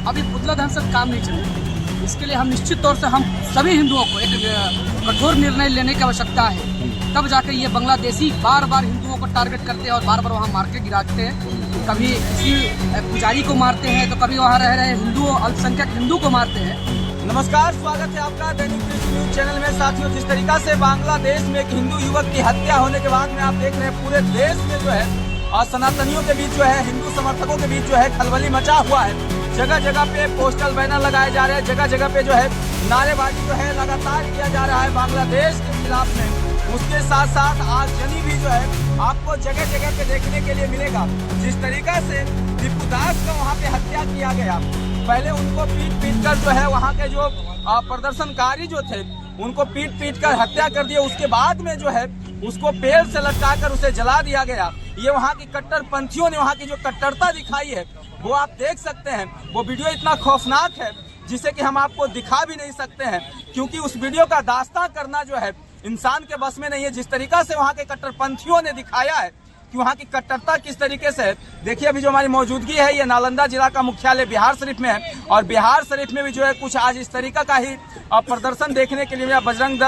अभी पुतला दहन से काम नहीं चलेगा। इसके लिए हम निश्चित तौर से हम सभी हिंदुओं को एक कठोर निर्णय लेने की आवश्यकता है। तब जाकर ये बांग्लादेशी बार बार हिंदुओं को टारगेट करते हैं और बार बार वहाँ मार के गिराते हैं। कभी किसी पुजारी को मारते हैं तो कभी वहाँ रह रहे हिंदू अल्पसंख्यक हिंदू को मारते हैं। नमस्कार, स्वागत है आपका दैनिक न्यूज चैनल में। साथियों, जिस तरीका से बांग्लादेश में एक हिंदू युवक की हत्या होने के बाद में आप देख रहे हैं पूरे देश में जो है और सनातनियों के बीच जो है, हिंदू समर्थकों के बीच जो है खलबली मचा हुआ है। जगह जगह पे पोस्टर बैनर लगाए जा रहे हैं, जगह जगह पे जो है नारेबाजी जो है लगातार किया जा रहा है बांग्लादेश के खिलाफ में। उसके साथ साथ आगजनी भी जो है आपको जगह जगह पे देखने के लिए मिलेगा। जिस तरीका से दीपू दास का वहाँ पे हत्या किया गया, पहले उनको पीट कर जो है वहाँ के जो प्रदर्शनकारी जो थे उनको पीट कर हत्या कर दिया। उसके बाद में जो है उसको पेड़ से लटका कर उसे जला दिया गया। ये वहाँ की कट्टरपंथियों ने वहाँ की जो कट्टरता दिखाई है वो आप देख सकते हैं। वो वीडियो इतना खौफनाक है जिसे कि हम आपको दिखा भी नहीं सकते हैं, क्योंकि उस वीडियो का दास्तां करना जो है इंसान के बस में नहीं है। जिस तरीका से वहाँ के कट्टरपंथियों ने दिखाया है कि वहाँ की कट्टरता किस तरीके से है। देखिए, अभी जो हमारी मौजूदगी है ये नालंदा जिला का मुख्यालय बिहार शरीफ में है और बिहार शरीफ में भी जो है कुछ आज इस तरीका का ही प्रदर्शन देखने के लिए बजरंग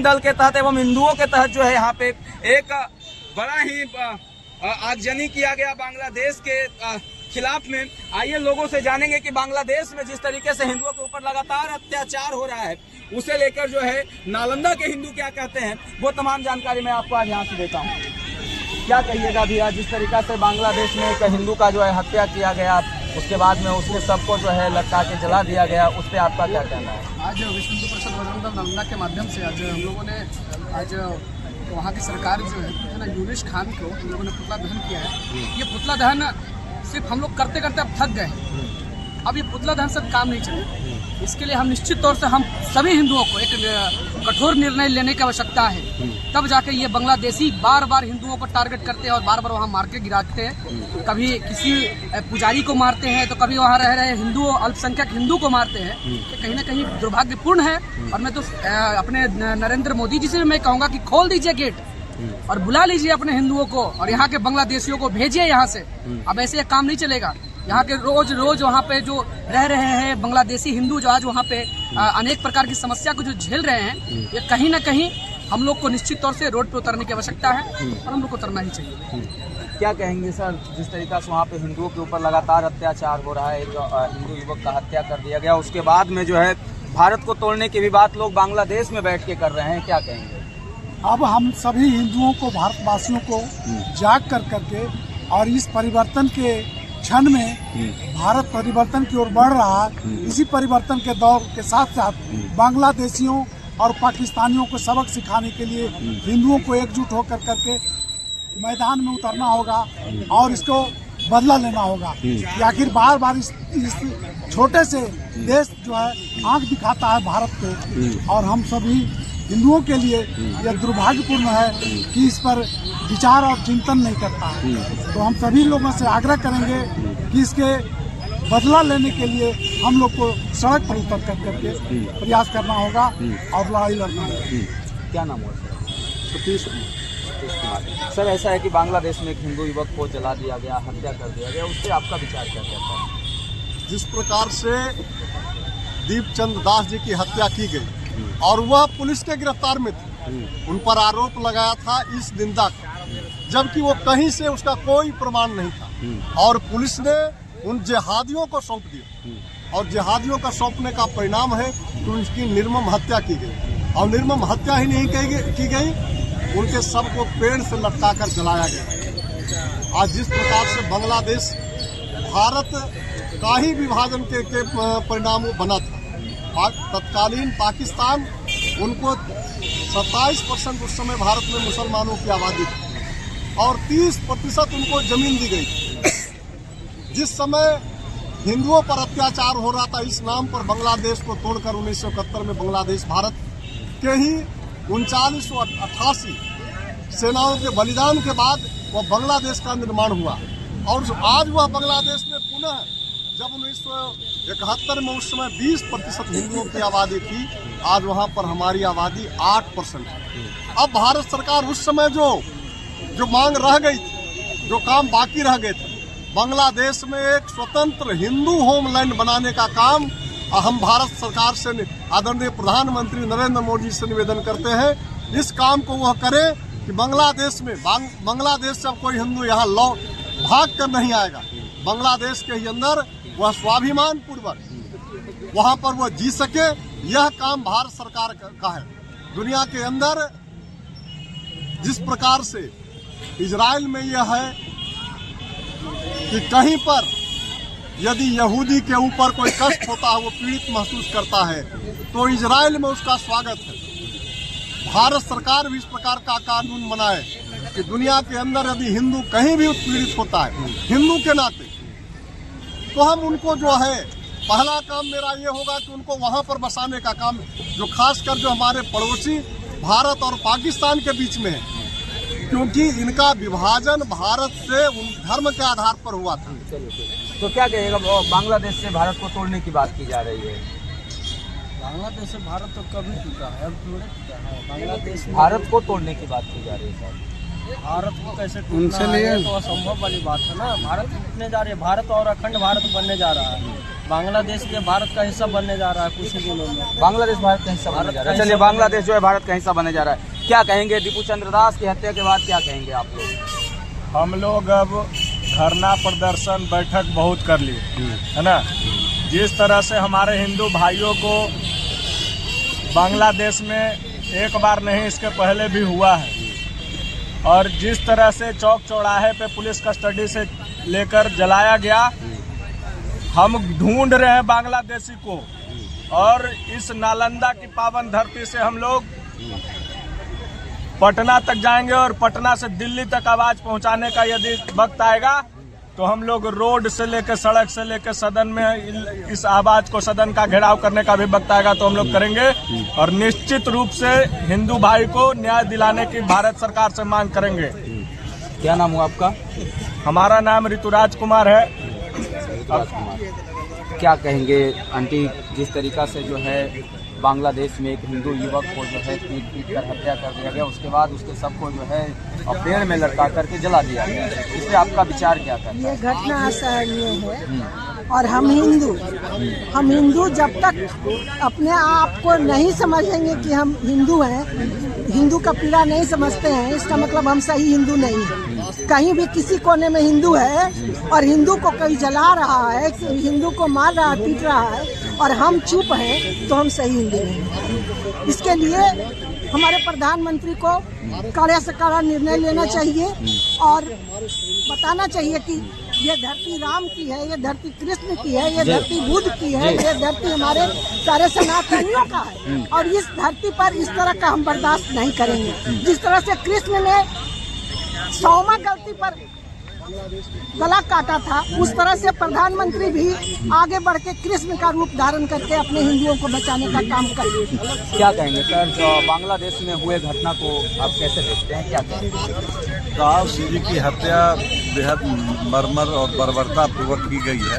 दल के तहत एवं हिंदुओं के तहत जो है यहाँ पे एक बड़ा ही आगजनी किया गया बांग्लादेश के खिलाफ में। आइए लोगों से जानेंगे कि बांग्लादेश में जिस तरीके से हिंदुओं के ऊपर लगातार अत्याचार हो रहा है उसे लेकर जो है नालंदा के हिंदू क्या कहते हैं, वो तमाम जानकारी मैं आपको आज यहाँ से देता हूँ। क्या कहिएगा भैया, जिस तरीका से बांग्लादेश में एक हिंदू का जो है हत्या किया गया, उसके बाद में उसके सबको जो है लटका के जला दिया गया, उस पर आपका क्या कहना है? आज विश्व हिंदू परिषद बजरंग दल नालंदा के माध्यम से आज हम लोगों ने आज वहाँ की सरकार जो है ना यूनिश खान को हम लोगों ने पुतला दहन किया है। ये पुतला दहन सिर्फ हम लोग करते करते अब थक गए। अब ये पुतला दहन से काम नहीं चलेगा। इसके लिए हम निश्चित तौर से हम सभी हिंदुओं को एक कठोर निर्णय लेने की आवश्यकता है। तब जाकर ये बांग्लादेशी बार बार हिंदुओं को टारगेट करते हैं और बार बार वहाँ मार के गिराते हैं। कभी किसी पुजारी को मारते हैं तो कभी वहाँ रह रहे हिंदू अल्पसंख्यक हिंदू को मारते हैं। तो कहीं ना कहीं दुर्भाग्यपूर्ण है। और मैं तो अपने नरेंद्र मोदी जी से मैं कहूँगा कि खोल दीजिए गेट और बुला लीजिए अपने हिंदुओं को और यहाँ के बांग्लादेशियों को भेजिए यहाँ से। अब ऐसे काम नहीं चलेगा। यहाँ के रोज वहाँ पे जो रह रहे हैं बांग्लादेशी हिंदू जो आज वहाँ पे अनेक प्रकार की समस्या को जो झेल रहे हैं, ये कहीं ना कहीं हम लोग को निश्चित तौर से रोड पे उतरने की आवश्यकता है और हम लोग को उतरना ही चाहिए। क्या कहेंगे सर, जिस तरीका से वहाँ पे हिंदुओं के ऊपर लगातार अत्याचार हो रहा है, एक हिंदू युवक का हत्या कर दिया गया, उसके बाद में जो है भारत को तोड़ने की भी बात लोग बांग्लादेश में बैठ के कर रहे हैं, क्या कहेंगे? अब हम सभी हिंदुओं को, भारतवासियों को जाग कर करके और इस परिवर्तन के क्षण में भारत परिवर्तन की ओर बढ़ रहा है। इसी परिवर्तन के दौर के साथ साथ बांग्लादेशियों और पाकिस्तानियों को सबक सिखाने के लिए हिंदुओं को एकजुट होकर करके मैदान में उतरना होगा और इसको बदला लेना होगा। आखिर बार बार इस छोटे से देश जो है आंख दिखाता है भारत को, और हम सभी हिंदुओं के लिए यह दुर्भाग्यपूर्ण है कि इस पर विचार और चिंतन नहीं करता है। तो हम सभी लोगों से आग्रह करेंगे कि इसके बदला लेने के लिए हम लोग को सड़क पर उतर कर करके प्रयास करना होगा और लड़ाई लड़ना होगा। क्या नाम हुआ सर? सतीश कुमार। सर, ऐसा है कि बांग्लादेश में एक हिंदू युवक को जला दिया गया, हत्या कर दिया गया, उस पर आपका विचार क्या कहता है? जिस प्रकार से दीपचंद दास जी की हत्या की गई और वह पुलिस के गिरफ्तार में थे, उन पर आरोप लगाया था इस निंदा का, जबकि वो कहीं से उसका कोई प्रमाण नहीं था और पुलिस ने उन जिहादियों को सौंप दिया और जिहादियों का सौंपने का परिणाम है कि उनकी निर्मम हत्या की गई। और निर्मम हत्या ही नहीं की गई, उनके शव को पेड़ से लटका कर जलाया गया। आज जिस प्रकार से बांग्लादेश भारत का ही विभाजन के परिणाम बना था, तत्कालीन पाकिस्तान उनको 27% उस समय भारत में मुसलमानों की आबादी थी और 30% उनको जमीन दी गई थी। जिस समय हिंदुओं पर अत्याचार हो रहा था, इस नाम पर बांग्लादेश को तोड़कर 1971 में बांग्लादेश भारत के ही 3988 सेनाओं के बलिदान के बाद वह बांग्लादेश का निर्माण हुआ और आज वह बांग्लादेश में पुनः जब 1971 में उस समय 20% हिंदुओं की आबादी थी, आज वहाँ पर हमारी आबादी 8% है। अब भारत सरकार उस समय जो मांग रह गई थी, जो काम बाकी रह गए थे, बांग्लादेश में एक स्वतंत्र हिंदू होमलैंड बनाने का काम हम भारत सरकार से आदरणीय प्रधानमंत्री नरेंद्र मोदी से निवेदन करते हैं, इस काम को वह करे कि बांग्लादेश से अब कोई हिंदू यहाँ भाग कर नहीं आएगा। बांग्लादेश के ही अंदर वह स्वाभिमान पूर्वक वहाँ पर वह जी सके, यह काम भारत सरकार का है। दुनिया के अंदर जिस प्रकार से इजराइल में यह है कि कहीं पर यदि यहूदी के ऊपर कोई कष्ट होता है, वो पीड़ित महसूस करता है, तो इजराइल में उसका स्वागत है। भारत सरकार भी इस प्रकार का कानून बनाए कि दुनिया के अंदर यदि हिंदू कहीं भी उत्पीड़ित होता है हिंदू के नाते, तो हम उनको जो है पहला काम मेरा ये होगा कि उनको वहाँ पर बसाने का काम, जो खासकर जो हमारे पड़ोसी भारत और पाकिस्तान के बीच में है, क्योंकि इनका विभाजन भारत से उन धर्म के आधार पर हुआ था। तो क्या कहेगा, बांग्लादेश से भारत को तोड़ने की बात की जा रही है? बांग्लादेश से भारत तो कभी टूटा है, अब थोड़े टूटा है। बांग्लादेश भारत को तोड़ने की बात की जा रही है सर। भारत को कैसे टूटना है, तो असंभव वाली बात है ना। भारत टूटने जा रही है, भारत और अखंड भारत बनने जा रहा है। बांग्लादेश ये भारत का हिस्सा बनने जा रहा है कुछ ही दिनों में। बांग्लादेश भारत का हिस्सा बनने जा रहा है। चलिए, बांग्लादेश जो है भारत का हिस्सा बनने जा रहा है। क्या कहेंगे दीपू चंद्र दास की हत्या के बाद, क्या कहेंगे आप लोग? हम लोग अब धरना प्रदर्शन बैठक बहुत कर लिए, है ना। जिस तरह से हमारे हिंदू भाइयों को बांग्लादेश में एक बार नहीं इसके पहले भी हुआ है, और जिस तरह से चौक चौराहे पे पुलिस कस्टडी से लेकर जलाया गया, हम ढूंढ रहे हैं बांग्लादेशी को, और इस नालंदा की पावन धरती से हम लोग पटना तक जाएंगे, और पटना से दिल्ली तक आवाज पहुंचाने का यदि वक्त आएगा तो हम लोग रोड से लेकर सड़क से लेकर सदन में इस आवाज को, सदन का घेराव करने का भी वक्त आएगा तो हम लोग करेंगे, और निश्चित रूप से हिंदू भाई को न्याय दिलाने की भारत सरकार से मांग करेंगे। क्या नाम हुआ आपका? हमारा नाम ऋतुराज कुमार है। क्या कहेंगे आंटी, जिस तरीका से जो है बांग्लादेश में एक हिंदू युवक को जो है पीट कर हत्या कर दिया गया, उसके बाद उसके सबको जो है पेड़ में लटका करके जला दिया गया, इस पे आपका विचार क्या था? ये घटना असहनीय है, और हम हिंदू जब तक अपने आप को नहीं समझेंगे कि हम हिंदू हैं, हिंदू का पीड़ा नहीं समझते हैं, इसका मतलब हम सही हिंदू नहीं हैं। कहीं भी किसी कोने में हिंदू है और हिंदू को कोई जला रहा है, हिंदू को मार रहा है, पीट रहा है, और हम चुप हैं, तो हम सही हिंदू नहीं। इसके लिए हमारे प्रधानमंत्री को कड़े से कड़ा निर्णय लेना चाहिए, और बताना चाहिए कि ये धरती राम की है, ये धरती कृष्ण की है, ये धरती बुद्ध की है, ये धरती हमारे सारे सनातनियों का है, और इस धरती पर इस तरह का हम बर्दाश्त नहीं करेंगे। जिस तरह से कृष्ण ने 100वां गलती पर गला काटा था, उस तरह से प्रधानमंत्री भी आगे बढ़ के कृष्ण का रूप धारण करके अपने हिंदुओं को बचाने का काम करेंगे। क्या कहेंगे सर, जो बांग्लादेश में हुए घटना को आप कैसे देखते हैं, क्या कहेंगे? राव जी की हत्या बेहद मर्मर और बर्बरता पूर्वक की गई है।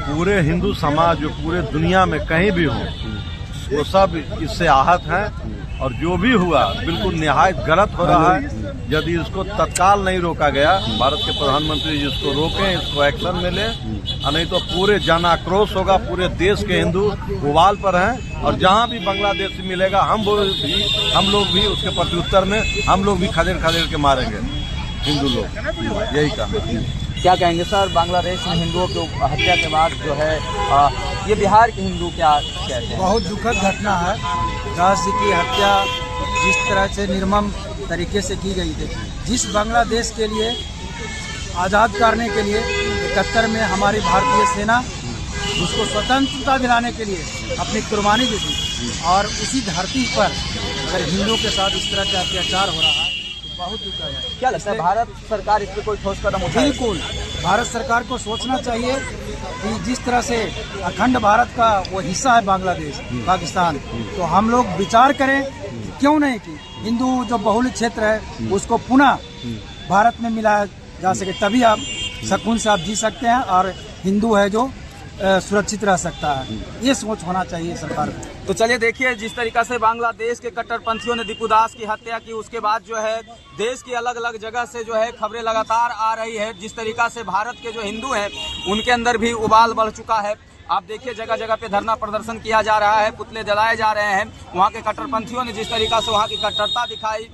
पूरे हिंदू समाज जो पूरे दुनिया में कहीं भी हो, वो सब इससे आहत हैं, और जो भी हुआ बिल्कुल निहायत गलत हो रहा है। यदि इसको तत्काल नहीं रोका गया, भारत के प्रधानमंत्री जी इसको रोकें, इसको एक्शन मिले, और नहीं तो पूरे जन आक्रोश होगा। पूरे देश के हिंदू उबाल पर हैं, और जहां भी बांग्लादेश मिलेगा हम लोग भी उसके प्रत्युत्तर में हम लोग भी खदेड़ के मारेंगे हिंदू लोग। यही कहा। क्या कहेंगे सर, बांग्लादेश में हिंदुओं की हत्या के बाद जो है ये बिहार के हिंदू क्या कहते हैं? बहुत दुखद घटना है। दास जी की हत्या जिस तरह से निर्मम तरीके से की गई थी, जिस बांग्लादेश के लिए आज़ाद करने के लिए 71 में हमारी भारतीय सेना उसको स्वतंत्रता दिलाने के लिए अपनी कुर्बानी दी थी, और उसी धरती पर अगर हिंदुओं के साथ इस तरह का अत्याचार हो रहा है तो बहुत दुख है। क्या लगता है भारत सरकार इस पर कोई ठोस कदम उठाए? बिल्कुल, भारत सरकार को सोचना चाहिए कि जिस तरह से अखंड भारत का वो हिस्सा है बांग्लादेश, पाकिस्तान, तो हम लोग विचार करें क्यों नहीं कि हिंदू जो बहुल क्षेत्र है उसको पुनः भारत में मिलाया जा सके, तभी आप सुकून से आप जी सकते हैं। और हिंदू है जो सुरक्षित रह सकता है। ये सोच होना चाहिए सरकार को। तो चलिए देखिए, जिस तरीका से बांग्लादेश के कट्टरपंथियों ने दीपू दास की हत्या की, उसके बाद जो है देश की अलग अलग जगह से जो है खबरें लगातार आ रही है। जिस तरीका से भारत के जो हिंदू हैं उनके अंदर भी उबाल बढ़ चुका है। आप देखिए, जगह जगह पे धरना प्रदर्शन किया जा रहा है, पुतले जलाए जा रहे हैं। वहाँ के कट्टरपंथियों ने जिस तरीका से वहाँ की कट्टरता दिखाई,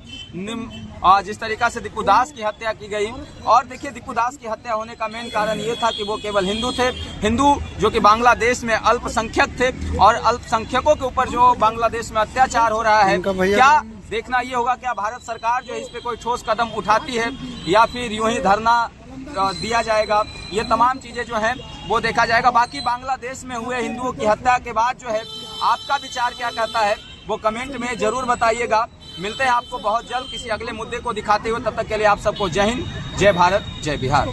जिस तरीका से दीपू दास की हत्या की गई। और देखिए, दीपू दास की हत्या होने का मेन कारण ये था कि वो केवल हिंदू थे, हिंदू जो कि बांग्लादेश में अल्पसंख्यक थे, और अल्पसंख्यकों के ऊपर जो बांग्लादेश में अत्याचार हो रहा है, क्या देखना ये होगा क्या भारत सरकार जो है इस पे कोई ठोस कदम उठाती है या फिर यूं ही धरना दिया जाएगा। ये तमाम चीजें जो हैं वो देखा जाएगा। बाकी बांग्लादेश में हुए हिंदुओं की हत्या के बाद जो है आपका विचार क्या कहता है वो कमेंट में जरूर बताइएगा। मिलते हैं आपको बहुत जल्द किसी अगले मुद्दे को दिखाते हुए। तब तक के लिए आप सबको जय हिंद, जय भारत, जय बिहार।